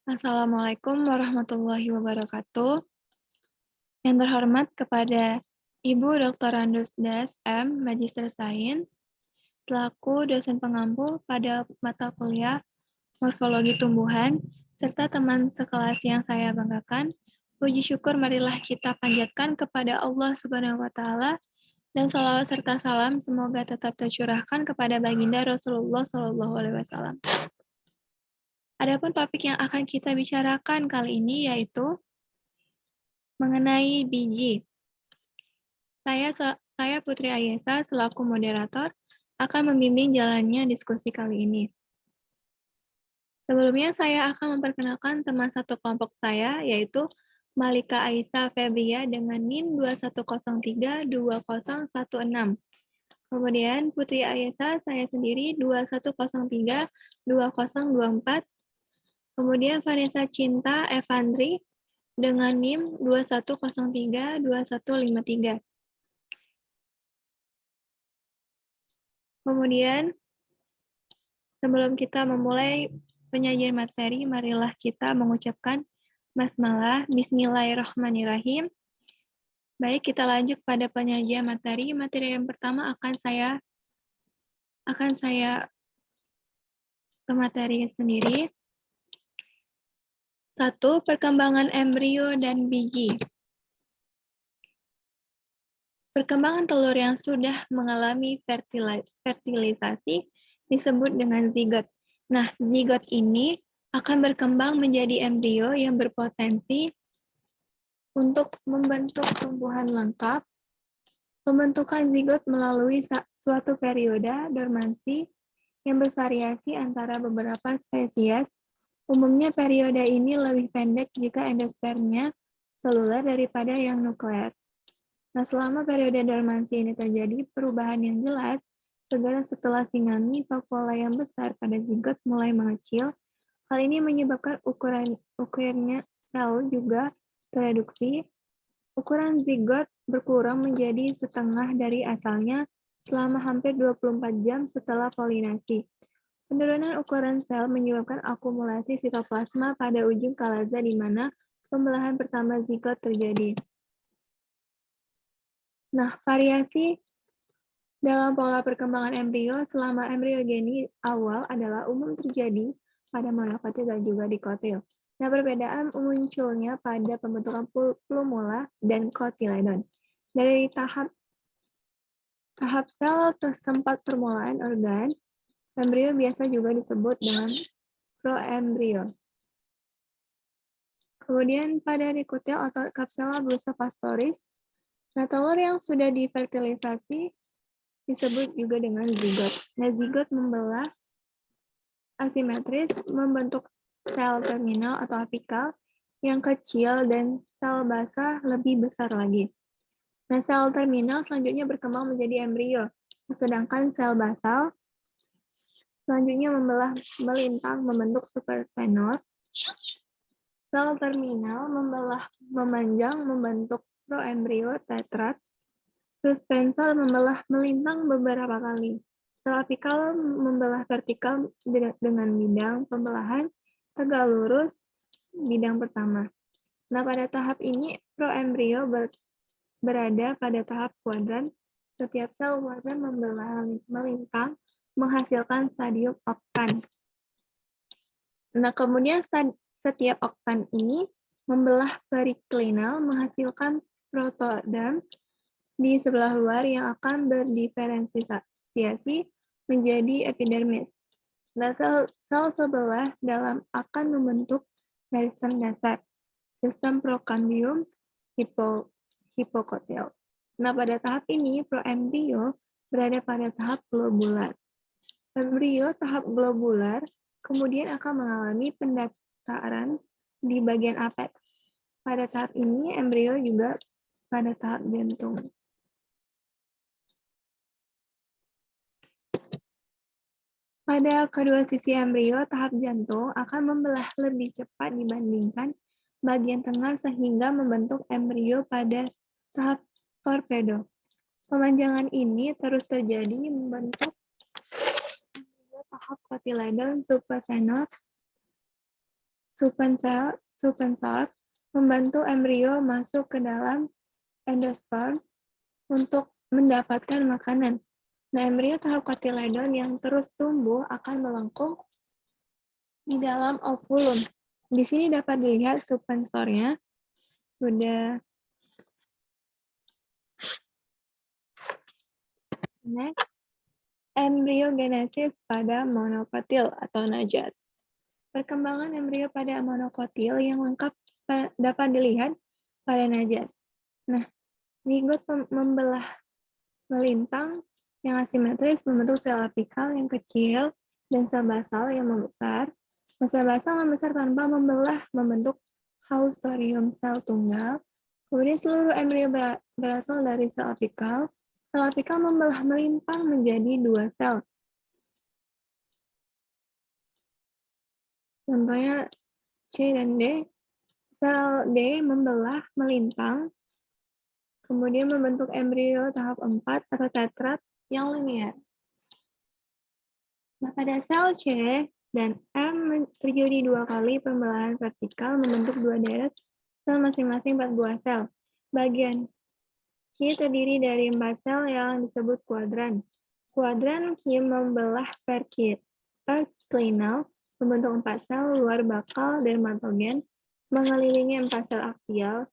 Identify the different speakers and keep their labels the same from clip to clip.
Speaker 1: Assalamualaikum warahmatullahi wabarakatuh. Yang terhormat kepada Ibu Dr. Randus Das M. Magister Sains, selaku dosen pengampu pada mata kuliah Morfologi Tumbuhan, serta teman sekelas yang saya banggakan, puji syukur marilah kita panjatkan kepada Allah Subhanahu wa Ta'ala, dan sholawat serta salam semoga tetap tercurahkan kepada baginda Rasulullah Shallallahu Alaihi Wasallam. Adapun topik yang akan kita bicarakan kali ini yaitu mengenai biji. Saya Putri Ayesa selaku moderator akan membimbing jalannya diskusi kali ini. Sebelumnya saya akan memperkenalkan teman satu kelompok saya yaitu Malika Aisyah Febria dengan NIM 21032016. Kemudian Putri Ayesa saya sendiri 21032024. Kemudian Vanessa Cinta Evandri dengan NIM 21032153. Kemudian, sebelum kita memulai penyajian materi, marilah kita mengucapkan basmalah, bismillahirrahmanirrahim. Baik, kita lanjut pada penyajian materi. Materi yang pertama akan saya ke materi sendiri. 1. Perkembangan embrio dan biji. Perkembangan telur yang sudah mengalami fertilisasi disebut dengan zigot. Nah, zigot ini akan berkembang menjadi embrio yang berpotensi untuk membentuk tumbuhan lengkap. Pembentukan zigot melalui suatu periode dormansi yang bervariasi antara beberapa spesies. Umumnya periode ini lebih pendek jika endospermnya seluler daripada yang nuklear. Nah, selama periode dormansi ini terjadi perubahan yang jelas, segera setelah singami, vakuola yang besar pada zigot mulai mengecil. Hal ini menyebabkan ukurannya sel juga tereduksi. Ukuran zigot berkurang menjadi setengah dari asalnya selama hampir 24 jam setelah polinasi. Penurunan ukuran sel menyebabkan akumulasi sitoplasma pada ujung kalaza di mana pembelahan pertama zigot terjadi. Nah, variasi dalam pola perkembangan embrio selama embriogeni awal adalah umum terjadi pada monokotil dan juga dikotil. Nah, perbedaan munculnya pada pembentukan plumula dan kotiledon. Dari tahap sel tersempat permulaan organ, embrio biasa juga disebut dengan proembrio. Kemudian pada dikotil atau kapsula blusopastoris, nah, telur yang sudah difertilisasi disebut juga dengan zigot. Nah, zigot membelah asimetris membentuk sel terminal atau apikal yang kecil dan sel basal lebih besar lagi. Nah, sel terminal selanjutnya berkembang menjadi embrio, sedangkan sel basal selanjutnya melintang membentuk supersenor. Sel terminal memanjang membentuk proembrio tetrad. Suspensor melintang beberapa kali. Sel apikal membelah vertikal dengan bidang pembelahan tegak lurus bidang pertama. Nah, pada tahap ini proembrio berada pada tahap kuadran. Setiap sel kuadran melintang menghasilkan stadium oktan. Nah, kemudian setiap oktan ini membelah periklinal menghasilkan protoderm di sebelah luar yang akan berdiferensiasi menjadi epidermis. Nah, sel sebelah dalam akan membentuk meristem dasar, sistem prokambium hipokotil. Nah, pada tahap ini, proembrio berada pada tahap globular. Embrio tahap globular kemudian akan mengalami pendataran di bagian apex. Pada tahap ini, embrio juga pada tahap jantung. Pada kedua sisi embrio, tahap jantung akan membelah lebih cepat dibandingkan bagian tengah sehingga membentuk embrio pada tahap torpedo. Pemanjangan ini terus terjadi membentuk tahap kotiledon supersenor supensor membantu embrio masuk ke dalam endosperm untuk mendapatkan makanan. Nah, embrio tahap kotiledon yang terus tumbuh akan melengkung di dalam ovulum. Di sini dapat dilihat suspensornya. Sudah. Next, embryogenesis pada monokotil atau najas. Perkembangan embrio pada monokotil yang lengkap dapat dilihat pada najas. Nah, zigot membelah melintang yang asimetris membentuk sel apikal yang kecil dan sel basal yang membesar. Sel basal membesar tanpa membelah membentuk haustorium sel tunggal. Kemudian seluruh embrio berasal dari sel apikal. Sel apikal membelah melintang menjadi 2 sel. Contohnya C dan D. Sel D membelah melintang, kemudian membentuk embrio tahap 4 atau tetrad yang linear. Nah, pada sel C dan M terjadi 2 kali pembelahan vertikal membentuk 2 deret sel masing-masing 4 buah sel. Bagian Q terdiri dari 4 sel yang disebut kuadran. Kuadran Q membelah perklinal membentuk 4 sel luar bakal dermatogen mengelilingi 4 sel aksial.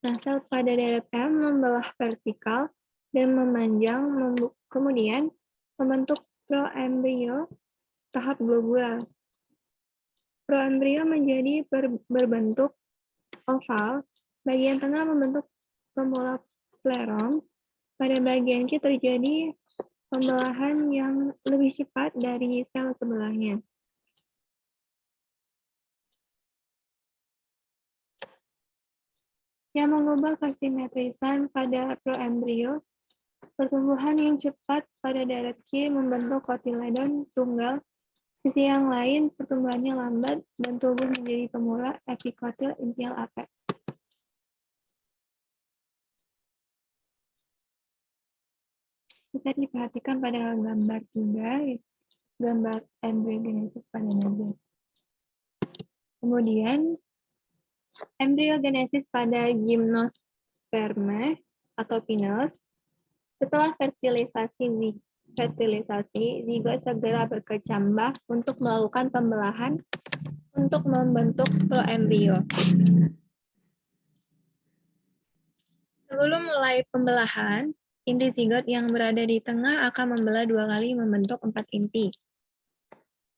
Speaker 1: Nah, sel pada deret M membelah vertikal dan memanjang, kemudian membentuk proembrio tahap globular. Proembrio menjadi berbentuk oval, bagian tengah membentuk pemula plerom. Pada bagian Q terjadi pembelahan yang lebih cepat dari sel sebelahnya. Yang mengubah kasimetrisan pada proembrio, pertumbuhan yang cepat pada deret Q membentuk kotiledon tunggal. Sisi yang lain, pertumbuhannya lambat dan tumbuh menjadi pemula epikotil intial apex. Bisa diperhatikan pada gambar 3, gambar embryogenesis pada najas. Kemudian, embryogenesis pada gymnospermae atau pinus. Setelah fertilisasi, zigot segera berkecambah untuk melakukan pembelahan untuk membentuk proembrio. Sebelum mulai pembelahan, inti zigot yang berada di tengah akan membelah 2 kali membentuk 4 inti.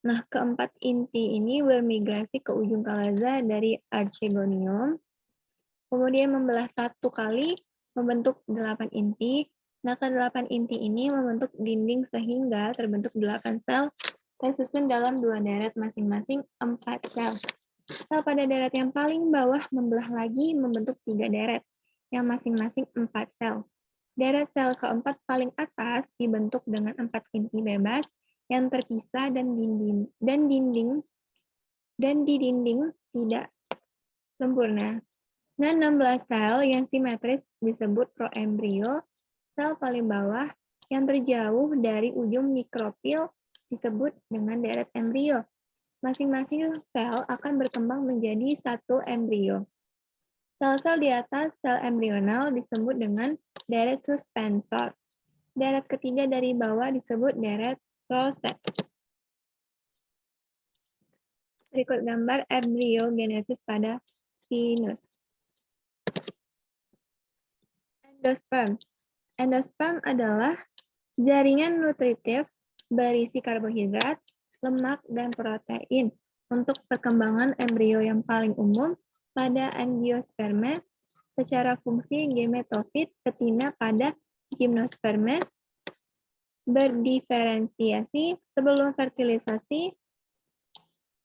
Speaker 1: Nah, keempat inti ini bermigrasi ke ujung kalaza dari archegonium, kemudian membelah 1 kali membentuk 8 inti. Nah, ke-8 inti ini membentuk dinding sehingga terbentuk 8 sel tersusun dalam 2 deret masing-masing 4 sel. Sel pada deret yang paling bawah membelah lagi membentuk 3 deret yang masing-masing 4 sel. Deret sel keempat paling atas dibentuk dengan 4 inti bebas yang terpisah dan di dinding tidak sempurna. Nah, 16 sel yang simetris disebut proembrio. Sel paling bawah yang terjauh dari ujung mikrofil disebut dengan deret embrio. Masing-masing sel akan berkembang menjadi 1 embrio. Sel-sel di atas sel embrional disebut dengan deret suspensor. Deret ketiga dari bawah disebut deret roset. Berikut gambar embryogenesis pada pinus. Endosperm. Endosperm adalah jaringan nutritif berisi karbohidrat, lemak, dan protein untuk perkembangan embrio yang paling umum pada angiospermae. Secara fungsi gametofit betina pada gymnospermae berdiferensiasi sebelum fertilisasi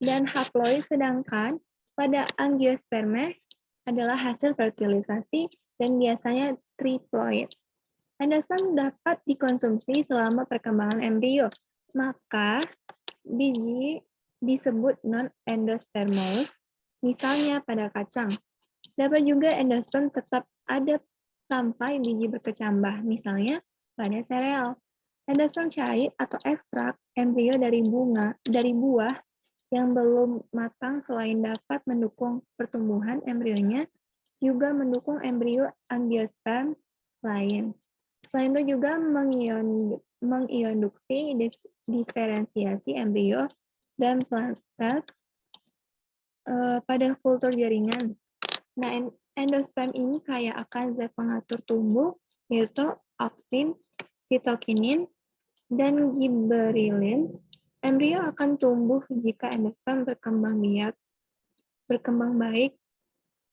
Speaker 1: dan haploid, sedangkan pada angiospermae adalah hasil fertilisasi dan biasanya triploid. Endosperm dapat dikonsumsi selama perkembangan embrio, maka biji disebut non-endospermous, misalnya pada kacang. Dapat juga endosperm tetap ada sampai biji berkecambah, misalnya pada sereal. Endosperm cair atau ekstrak embrio dari buah yang belum matang selain dapat mendukung pertumbuhan embrionya, juga mendukung embrio angiosperm lain. Selain itu juga menginduksi diferensiasi embrio dan planet pada kultur jaringan. Nah, endosperm ini kaya akan zat pengatur tumbuh, yaitu opsin, sitokinin, dan gibberellin. Embrio akan tumbuh jika endosperm berkembang baik.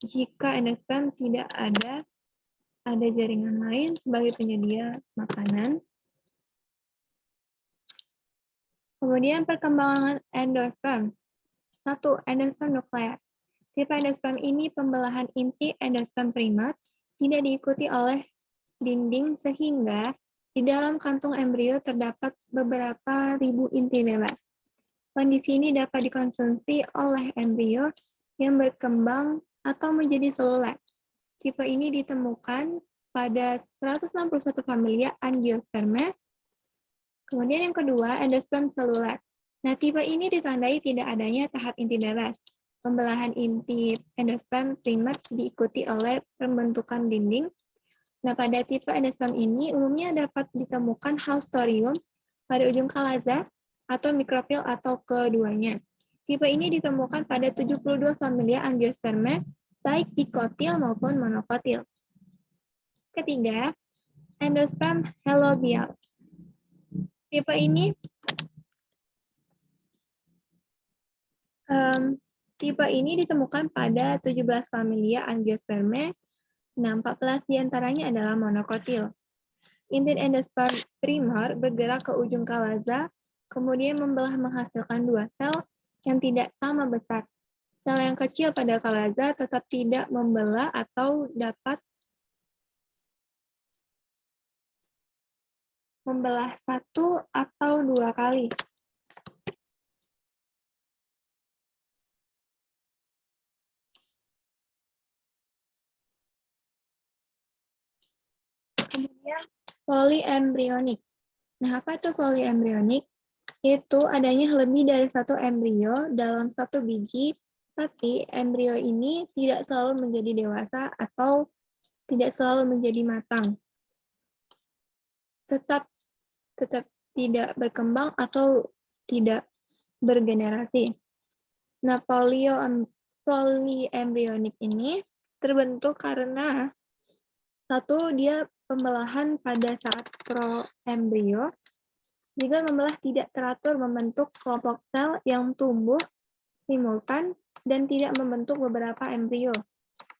Speaker 1: Jika endosperm tidak ada jaringan lain sebagai penyedia makanan. Kemudian perkembangan endosperm. 1. Endosperm nukleat. Tipe endosperm ini pembelahan inti endosperm primer tidak diikuti oleh dinding sehingga di dalam kantung embrio terdapat beberapa ribu inti bebas. Kondisi ini dapat dikonsumsi oleh embrio yang berkembang atau menjadi seluler. Tipe ini ditemukan pada 161 familia Angiospermae. Kemudian yang kedua, endosperm seluler. Nah, tipe ini ditandai tidak adanya tahap inti bebas. Pembelahan inti endosperm primer diikuti oleh pembentukan dinding. Nah, pada tipe endosperm ini umumnya dapat ditemukan haustorium pada ujung kalaza atau mikrofil atau keduanya. Tipe ini ditemukan pada 72 familia Angiospermae, baik dikotil maupun monokotil. Ketiga, endosperm halobial. Tipe ini ditemukan pada 17 familia Angiospermae. Nah, 14 diantaranya adalah monokotil. Inti endosperm primer bergerak ke ujung kalaza, kemudian membelah menghasilkan dua sel yang tidak sama besar. Sel yang kecil pada kalaza tetap tidak membelah atau dapat membelah satu atau dua kali. Kemudian polyembryonik. Nah, apa itu polyembryonik? Itu adanya lebih dari satu embrio dalam satu biji, tapi embrio ini tidak selalu menjadi dewasa atau tidak selalu menjadi matang. Tetap tidak berkembang atau tidak bergenerasi. Nah, polyembryonik ini terbentuk karena satu, dia pembelahan pada saat proembrio, juga membelah tidak teratur membentuk kelompok sel yang tumbuh simultan dan tidak membentuk beberapa embrio.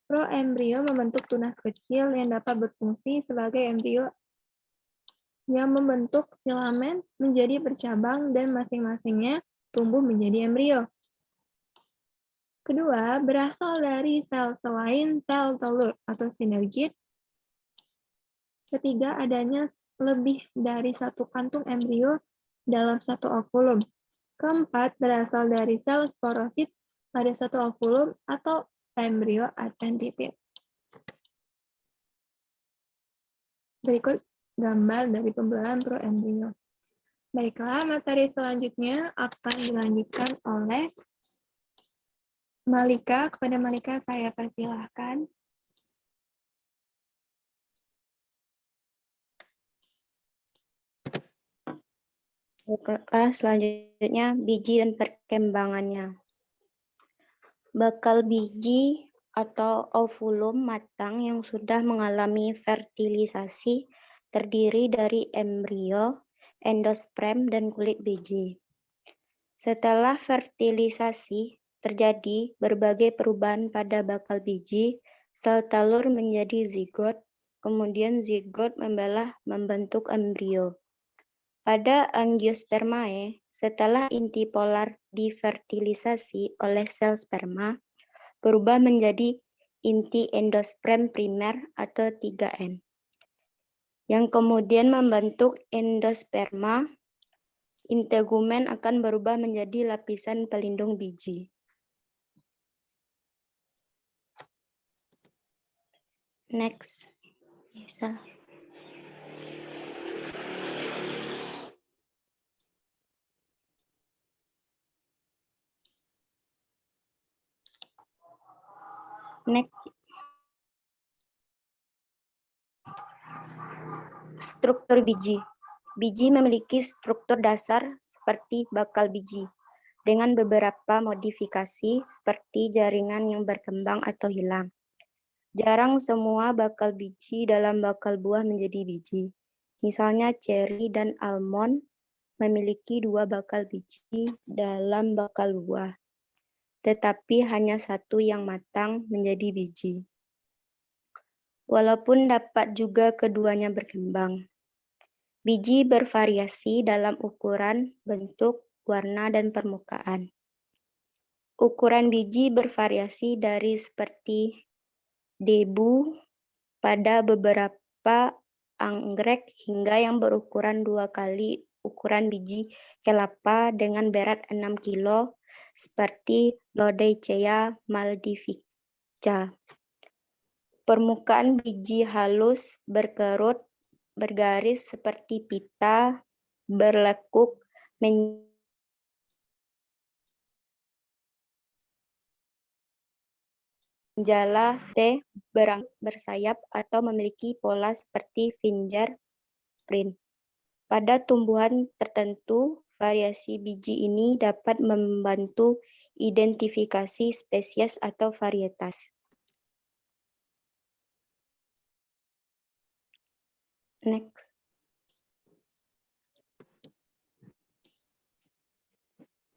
Speaker 1: Proembrio membentuk tunas kecil yang dapat berfungsi sebagai embrio yang membentuk filamen menjadi bercabang dan masing-masingnya tumbuh menjadi embrio. Kedua, berasal dari sel selain sel telur atau sinergid. Ketiga, adanya lebih dari satu kantung embrio dalam satu ovulum. Keempat, berasal dari sel sporosit pada satu ovulum atau embrio adventitive. Berikut gambar dari pembelahan proembrio. Baiklah, materi selanjutnya akan dilanjutkan oleh Malika. Kepada Malika saya persilahkan.
Speaker 2: Kelas selanjutnya biji dan perkembangannya. Bakal biji atau ovulum matang yang sudah mengalami fertilisasi terdiri dari embrio, endosperm, dan kulit biji. Setelah fertilisasi, terjadi berbagai perubahan pada bakal biji, sel telur menjadi zigot, kemudian zigot membelah membentuk embrio. Pada angiospermae, setelah inti polar difertilisasi oleh sel sperma, berubah menjadi inti endosperm primer atau 3N, yang kemudian membentuk endosperma. Integumen akan berubah menjadi lapisan pelindung biji. Next, bisa. Next. Struktur biji. Biji memiliki struktur dasar seperti bakal biji, dengan beberapa modifikasi seperti jaringan yang berkembang atau hilang. Jarang semua bakal biji dalam bakal buah menjadi biji. Misalnya ceri dan almond memiliki 2 bakal biji dalam bakal buah, tetapi hanya satu yang matang menjadi biji. Walaupun dapat juga keduanya berkembang. Biji bervariasi dalam ukuran, bentuk, warna, dan permukaan. Ukuran biji bervariasi dari seperti debu pada beberapa anggrek hingga yang berukuran 2 kali ukuran biji kelapa dengan berat 6 kilo seperti Lodeuchia malvavica. Permukaan biji halus, berkerut, bergaris seperti pita, berlekuk, menjala, T, bersayap, atau memiliki pola seperti fingerprint. Pada tumbuhan tertentu, variasi biji ini dapat membantu identifikasi spesies atau varietas. Next.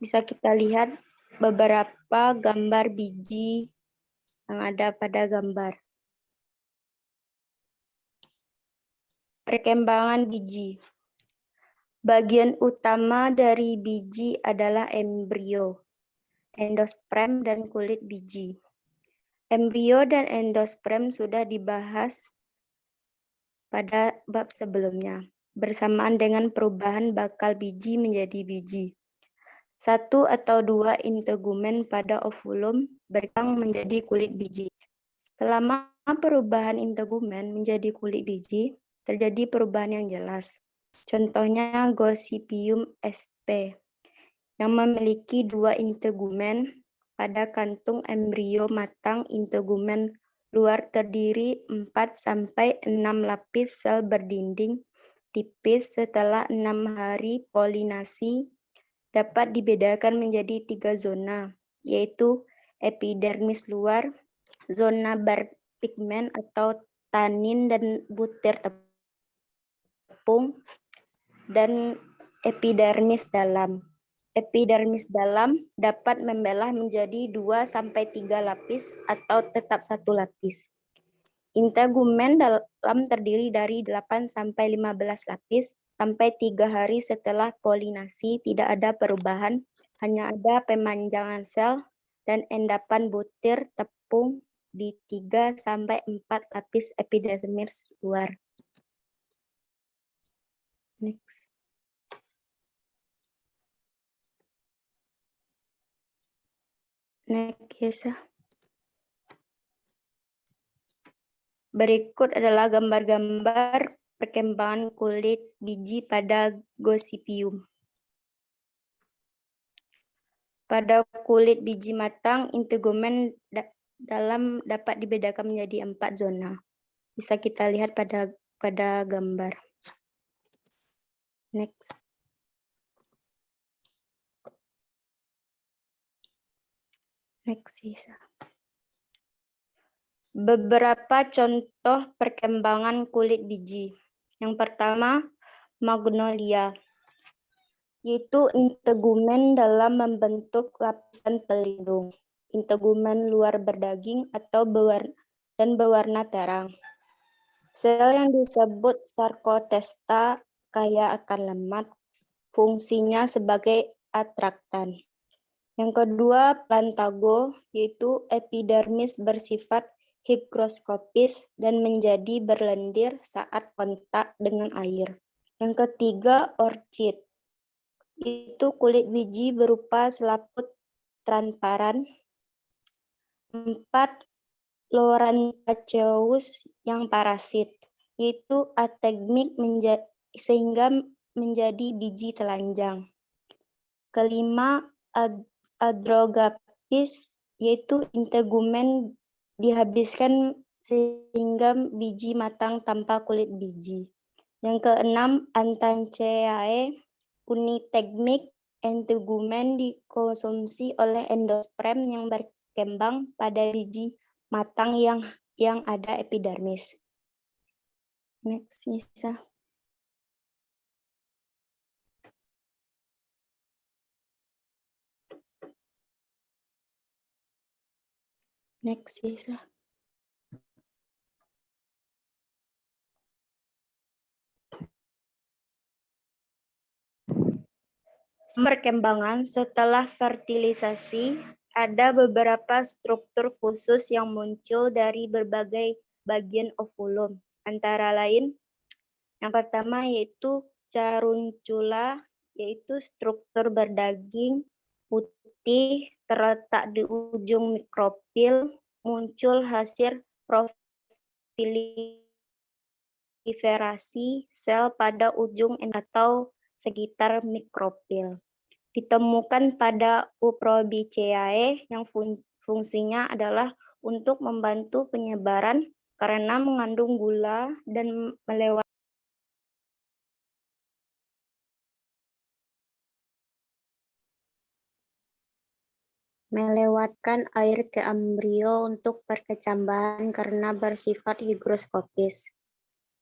Speaker 2: Bisa kita lihat beberapa gambar biji yang ada pada gambar. Perkembangan biji. Bagian utama dari biji adalah embrio, endosperm, dan kulit biji. Embrio dan endosperm sudah dibahas pada bab sebelumnya, bersamaan dengan perubahan bakal biji menjadi biji. 1 atau 2 integumen pada ovulum berkembang menjadi kulit biji. Selama perubahan integumen menjadi kulit biji, terjadi perubahan yang jelas. Contohnya Gossypium sp. yang memiliki 2 integumen pada kantung embrio matang. Integumen luar terdiri 4-6 lapis sel berdinding tipis. Setelah 6 hari polinasi, dapat dibedakan menjadi 3 zona, yaitu epidermis luar, zona berpigmen atau tanin dan butir tepung, dan epidermis dalam. Epidermis dalam dapat membelah menjadi 2-3 lapis atau tetap 1 lapis. Integumen dalam terdiri dari 8-15 lapis. Sampai 3 hari setelah polinasi tidak ada perubahan, hanya ada pemanjangan sel dan endapan butir tepung di 3-4 lapis epidermis luar. Next. Next. Berikut adalah gambar-gambar perkembangan kulit biji pada Gossypium. Pada kulit biji matang, integumen dalam dapat dibedakan menjadi 4 zona. Bisa kita lihat pada gambar. Next. Next, Isa. Beberapa contoh perkembangan kulit biji. Yang pertama, magnolia, yaitu integumen dalam membentuk lapisan pelindung. Integumen luar berdaging atau berwarna terang. Sel yang disebut sarkotesta kaya akan lemak, fungsinya sebagai atraktan. Yang kedua, plantago, yaitu epidermis bersifat higroskopis dan menjadi berlendir saat kontak dengan air. Yang ketiga, orchid, itu kulit biji berupa selaput transparan. 4, Loranthaceous yang parasit, yaitu ategmik sehingga menjadi biji telanjang. Kelima, Androgapis, yaitu integumen dihabiskan sehingga biji matang tanpa kulit biji. Yang keenam, Anthanchiae unitegmic integumen dikonsumsi oleh endosperm yang berkembang pada biji matang yang ada epidermis. Next, Nisa. Next, Nisa. Perkembangan setelah fertilisasi, ada beberapa struktur khusus yang muncul dari berbagai bagian ovulum. Antara lain, yang pertama yaitu caruncula, yaitu struktur berdaging putih terletak di ujung mikropil, muncul hasil proliferasi sel pada ujung atau sekitar mikropil. Ditemukan pada Uprobiceae yang fungsinya adalah untuk membantu penyebaran karena mengandung gula dan melewatkan air ke embrio untuk perkecambahan karena bersifat higroskopis.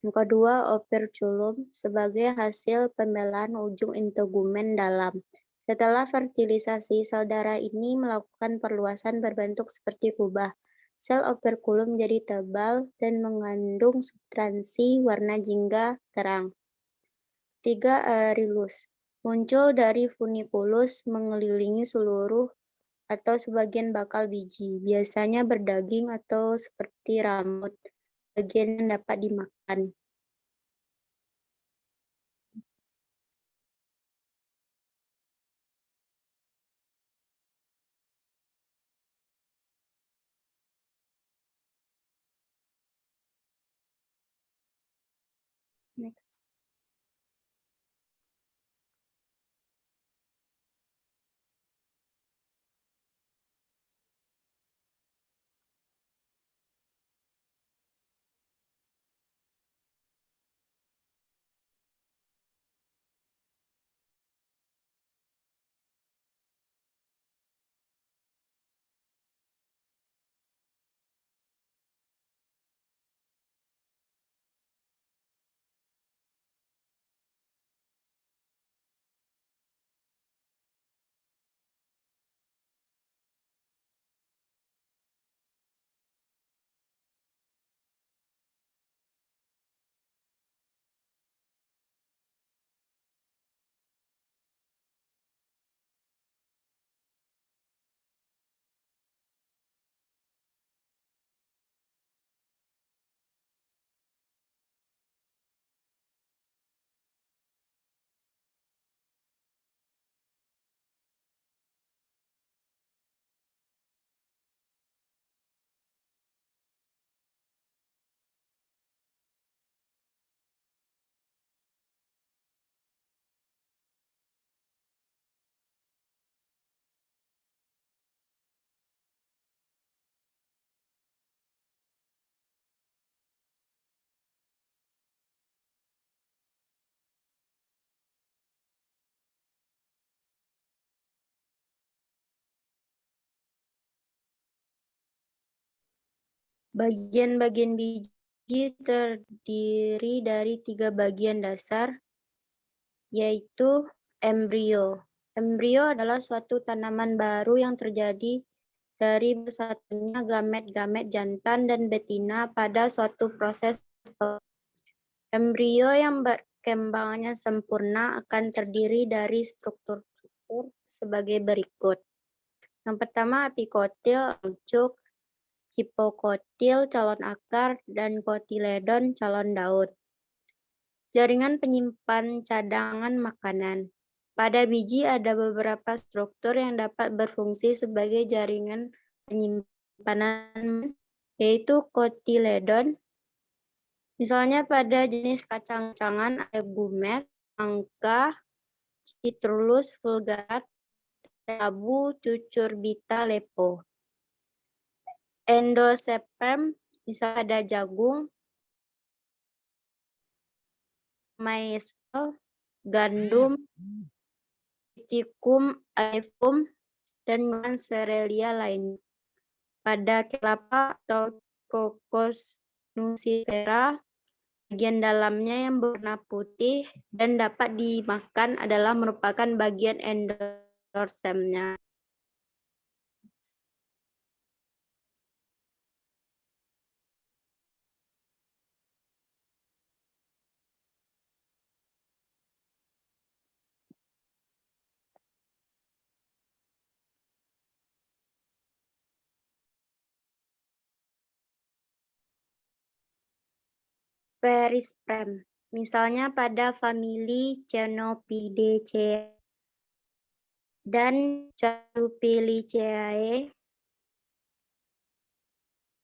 Speaker 2: Yang kedua, operculum sebagai hasil pembelahan ujung integumen dalam. Setelah fertilisasi, saudara ini melakukan perluasan berbentuk seperti kubah. Sel operculum menjadi tebal dan mengandung substansi warna jingga terang. 3. Aerulus muncul dari funiculus mengelilingi seluruh atau sebagian bakal biji, biasanya berdaging atau seperti rambut, bagian yang dapat dimakan. Next. Bagian-bagian biji terdiri dari 3 bagian dasar, yaitu embrio. Embrio adalah suatu tanaman baru yang terjadi dari bersatunya gamet-gamet jantan dan betina pada suatu proses. Embrio yang berkembangnya sempurna akan terdiri dari struktur-struktur sebagai berikut. Yang pertama, apikotil, pucuk, hipokotil, calon akar, dan kotiledon, calon daun. Jaringan penyimpan cadangan makanan. Pada biji ada beberapa struktur yang dapat berfungsi sebagai jaringan penyimpanan, yaitu kotiledon. Misalnya pada jenis kacang-kacangan Aebumet, Angka, Citrullus vulgare, Abu, Cucurbita, Lepo. Endosperm bisa ada jagung, maizal, gandum, triticum alevum, dan serelia lain. Pada kelapa atau Cocos nucifera, bagian dalamnya yang berwarna putih dan dapat dimakan adalah merupakan bagian endospermnya. Perisperm, misalnya pada famili Cyanophidaceae dan Catupiliceae,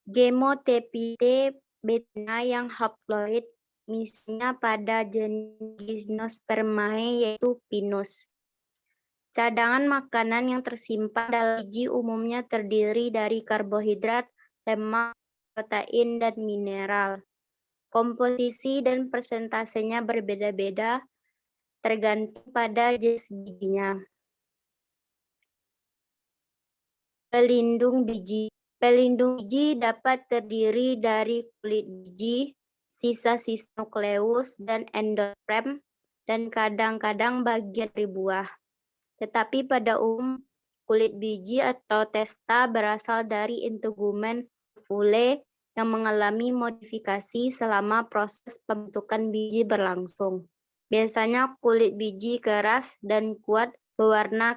Speaker 2: Gemotepide betina yang haploid, misalnya pada jenis Gymnospermae yaitu Pinus. Cadangan makanan yang tersimpan dalam biji umumnya terdiri dari karbohidrat, lemak, protein, dan mineral. Komposisi dan persentasenya berbeda-beda tergantung pada jenis bijinya. Pelindung biji. Pelindung biji dapat terdiri dari kulit biji, sisa-sisa nukleus, dan endosperm, dan kadang-kadang bagian dari buah. Tetapi pada umum, kulit biji atau testa berasal dari integumen ovule yang mengalami modifikasi selama proses pembentukan biji berlangsung. Biasanya kulit biji keras dan kuat berwarna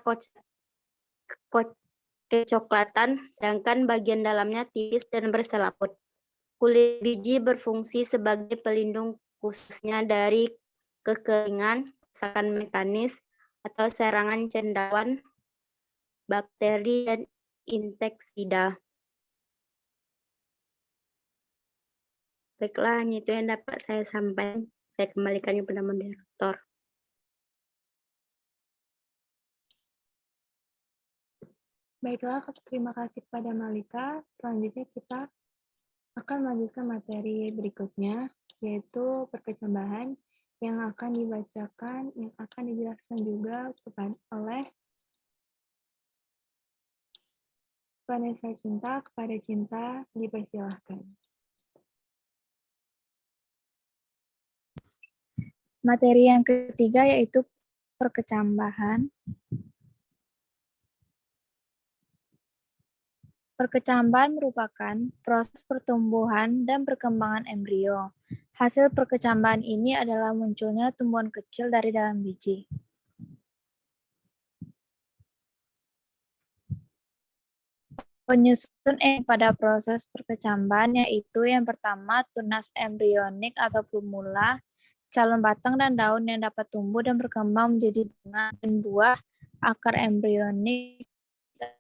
Speaker 2: kecoklatan, sedangkan bagian dalamnya tipis dan berselaput. Kulit biji berfungsi sebagai pelindung khususnya dari kekeringan, kerusakan mekanis, atau serangan cendawan, bakteri, dan inseksida. Baiklah, hanya itu yang dapat saya sampaikan. Saya kembalikan kepada moderator.
Speaker 1: Baiklah, terima kasih kepada Malika. Selanjutnya kita akan melanjutkan materi berikutnya, yaitu perkecambahan yang akan dibacakan, yang akan dijelaskan juga oleh Vanessa Cinta. Kepada Cinta, dipersilahkan.
Speaker 3: Materi yang ketiga yaitu perkecambahan. Perkecambahan merupakan proses pertumbuhan dan perkembangan embrio. Hasil perkecambahan ini adalah munculnya tumbuhan kecil dari dalam biji. Penyusun pada proses perkecambahan yaitu yang pertama tunas embrionik atau plumula, calon batang dan daun yang dapat tumbuh dan berkembang menjadi bunga dan buah, akar embrionik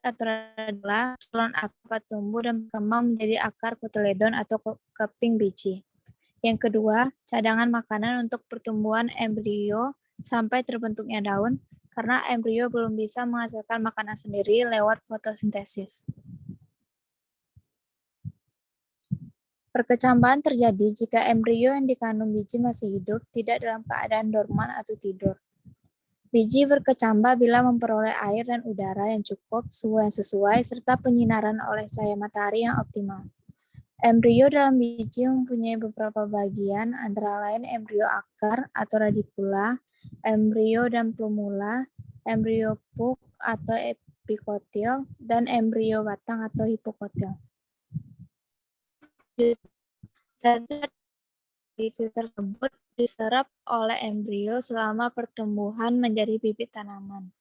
Speaker 3: atau adalah calon akar tumbuh dan berkembang menjadi akar kotiledon atau keping biji. Yang kedua, cadangan makanan untuk pertumbuhan embrio sampai terbentuknya daun, karena embrio belum bisa menghasilkan makanan sendiri lewat fotosintesis. Perkecambahan terjadi jika embrio yang dikandung biji masih hidup, tidak dalam keadaan dorman atau tidur. Biji berkecambah bila memperoleh air dan udara yang cukup, suhu yang sesuai, serta penyinaran oleh cahaya matahari yang optimal. Embrio dalam biji mempunyai beberapa bagian, antara lain embrio akar atau radikula, embrio dan plumula, embrio puk atau epikotil, dan embrio batang atau hipokotil. Zat-zat gizi tersebut diserap oleh embrio selama pertumbuhan menjadi bibit tanaman.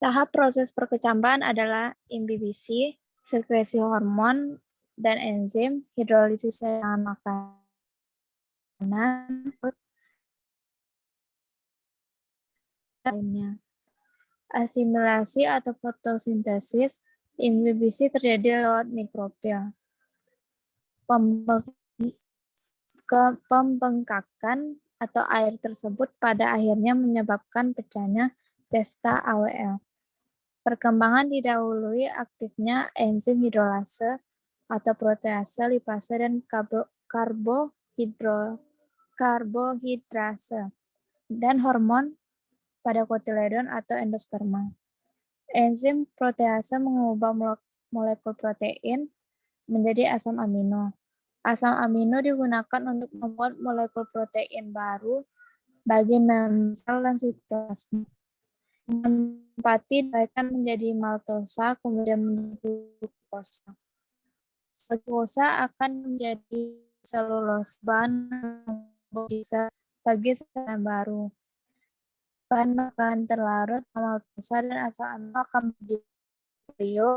Speaker 3: Tahap proses perkecambahan adalah imbibisi, sekresi hormon dan enzim, hidrolisis cadangan makanan, lainnya. Asimilasi atau fotosintesis, imbibisi terjadi lewat mikrofil. Pembengkakan atau air tersebut pada akhirnya menyebabkan pecahnya testa AWL. Perkembangan didahului aktifnya enzim hidrolase atau protease, lipase, dan karbohidrase, dan hormon pada kotiledon atau endosperma. Enzim protease mengubah molekul protein menjadi asam amino. Asam amino digunakan untuk membuat molekul protein baru bagi sel dan sitoplasma. Empati diberikan menjadi maltosa, kemudian menjadi glukosa. Glukosa akan menjadi selulosa, bahan bisa bagi sel yang baru. Bahan makanan terlarut, maltosa, dan asam amino akan menjadi embryo.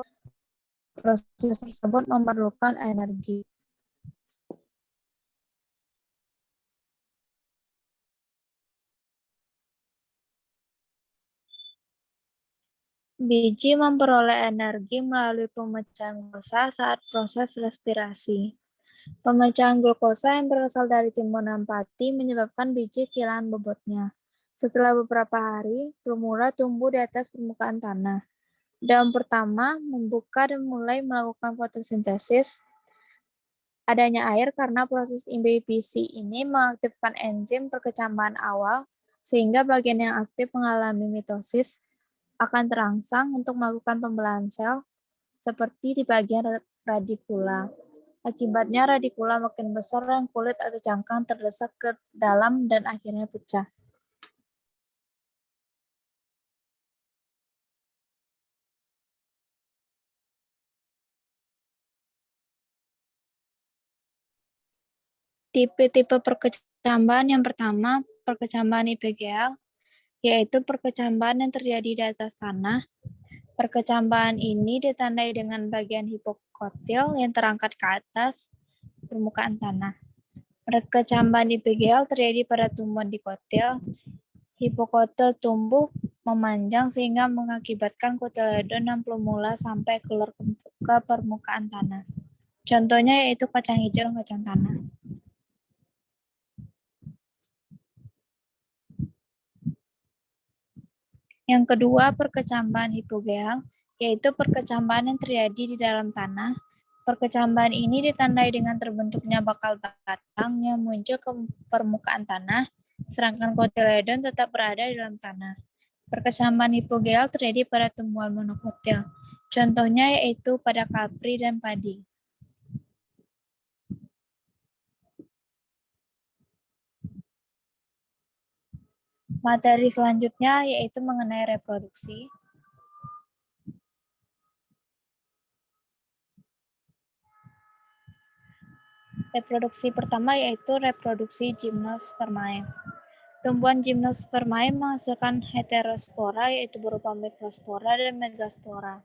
Speaker 3: Proses tersebut memerlukan energi. Biji memperoleh energi melalui pemecahan glukosa saat proses respirasi. Pemecahan glukosa yang berasal dari timbunan pati menyebabkan biji kehilangan bobotnya. Setelah beberapa hari, plumula tumbuh di atas permukaan tanah. Daun pertama membuka dan mulai melakukan fotosintesis. Adanya air karena proses imbibiasi ini mengaktifkan enzim perkecambahan awal, sehingga bagian yang aktif mengalami mitosis akan terangsang untuk melakukan pembelahan sel, seperti di bagian radikula. Akibatnya radikula makin besar dan kulit atau cangkang terdesak ke dalam dan akhirnya pecah. Tipe-tipe perkecambahan yang pertama, perkecambahan IPGL, yaitu perkecambahan yang terjadi di atas tanah. Perkecambahan ini ditandai dengan bagian hipokotil yang terangkat ke atas permukaan tanah. Perkecambahan IPGL terjadi pada tumbuhan dikotil. Hipokotil tumbuh memanjang sehingga mengakibatkan kotiledon dan plumula sampai keluar ke permukaan tanah. Contohnya yaitu kacang hijau dan kacang tanah. Yang kedua, perkecambahan hipogeal, yaitu perkecambahan yang terjadi di dalam tanah. Perkecambahan ini ditandai dengan terbentuknya bakal batang yang muncul ke permukaan tanah, sedangkan kotiledon tetap berada di dalam tanah. Perkecambahan hipogeal terjadi pada tumbuhan monokotil. Contohnya yaitu pada kapri dan padi. Materi selanjutnya yaitu mengenai reproduksi. Reproduksi pertama yaitu reproduksi Gymnospermae. Tumbuhan Gymnospermae menghasilkan heterospora yaitu berupa mikrospora dan megaspora.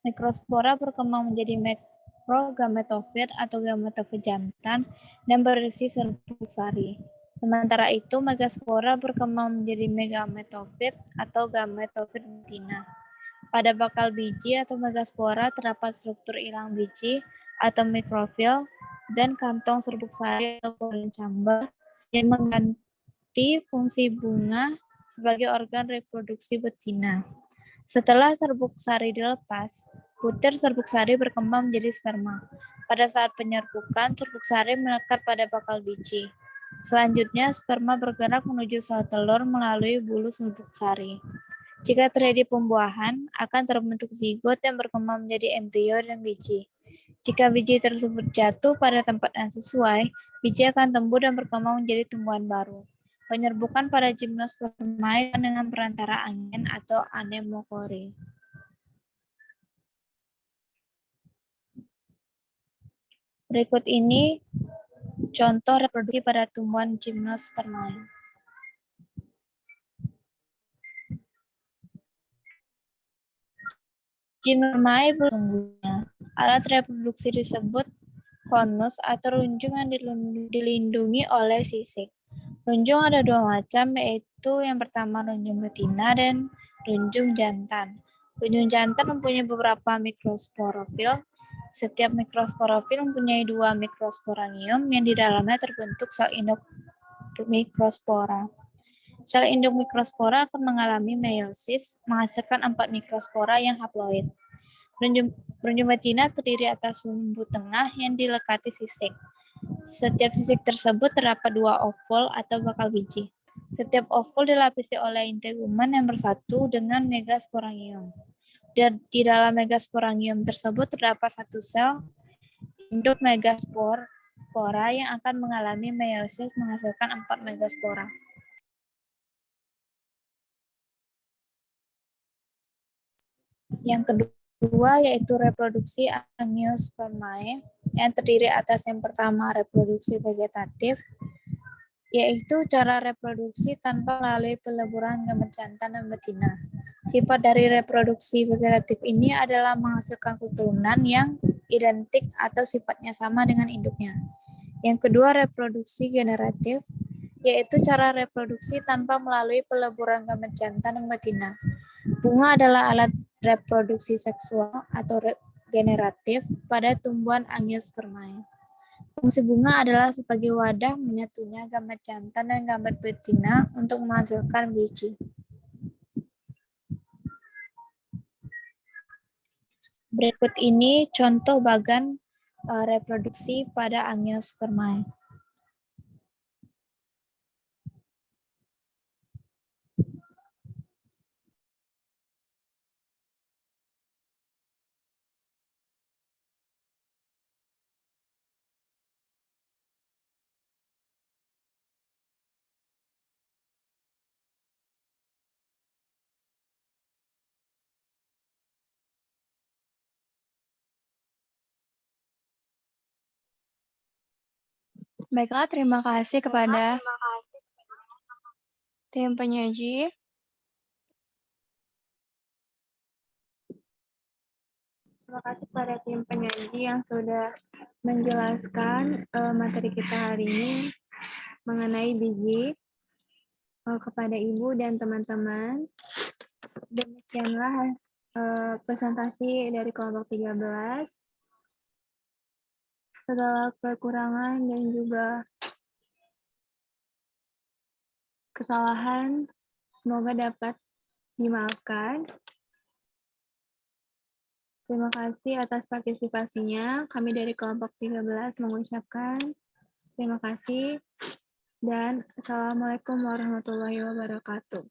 Speaker 3: Mikrospora berkembang menjadi makrogametofit atau gametofit jantan dan berisi serbuk sari. Sementara itu, megaspora berkembang menjadi megametofit atau gametofit betina. Pada bakal biji atau megaspora terdapat struktur inang biji atau mikrofil dan kantong serbuk sari atau pollen chamber yang mengganti fungsi bunga sebagai organ reproduksi betina. Setelah serbuk sari dilepas, butir serbuk sari berkembang menjadi sperma. Pada saat penyerbukan, serbuk sari melekat pada bakal biji. Selanjutnya, sperma bergerak menuju sel telur melalui bulu serbuk sari. Jika terjadi pembuahan, akan terbentuk zigot yang berkembang menjadi embrio dan biji. Jika biji tersebut jatuh pada tempat yang sesuai, biji akan tumbuh dan berkembang menjadi tumbuhan baru. Penyerbukan pada Gymnospermae dengan perantara angin atau anemokore. Berikut ini contoh reproduksi pada tumbuhan Gymnospermae. Gymnospermae bersungguhnya. Alat reproduksi disebut konus atau runjung yang dilindungi oleh sisik. Runjung ada dua macam, yaitu yang pertama runjung betina dan runjung jantan. Runjung jantan mempunyai beberapa mikrosporofil. Setiap mikrosporofil mempunyai 2 mikrosporangium yang di dalamnya terbentuk sel induk mikrospora. Sel induk mikrospora akan mengalami meiosis, menghasilkan 4 mikrospora yang haploid. Berunjung betina terdiri atas sumbu tengah yang dilekati sisik. Setiap sisik tersebut terdapat 2 ovul atau bakal biji. Setiap ovul dilapisi oleh integumen yang bersatu dengan megasporangium. Dan di dalam megasporangium tersebut terdapat satu sel induk megaspora yang akan mengalami meiosis menghasilkan 4 megaspora. Yang kedua yaitu reproduksi angiospermae yang terdiri atas yang pertama reproduksi vegetatif, yaitu cara reproduksi tanpa melalui peleburan gamet jantan dan betina. Sifat dari reproduksi vegetatif ini adalah menghasilkan keturunan yang identik atau sifatnya sama dengan induknya. Yang kedua reproduksi generatif, yaitu cara reproduksi tanpa melalui peleburan gamet jantan dan betina. Bunga adalah alat reproduksi seksual atau generatif pada tumbuhan angiospermae. Fungsi bunga adalah sebagai wadah menyatunya gamet jantan dan gamet betina untuk menghasilkan biji. Berikut ini contoh bagan reproduksi pada angiospermae.
Speaker 1: Baiklah, terima kasih kepada tim penyaji. Terima kasih kepada tim penyaji yang sudah menjelaskan materi kita hari ini mengenai biji kepada Ibu dan teman-teman. Demikianlah presentasi dari kelompok 13. Segala kekurangan dan juga kesalahan semoga dapat dimaafkan. Terima kasih atas partisipasinya. Kami dari kelompok 13 mengucapkan terima kasih dan Assalamualaikum warahmatullahi wabarakatuh.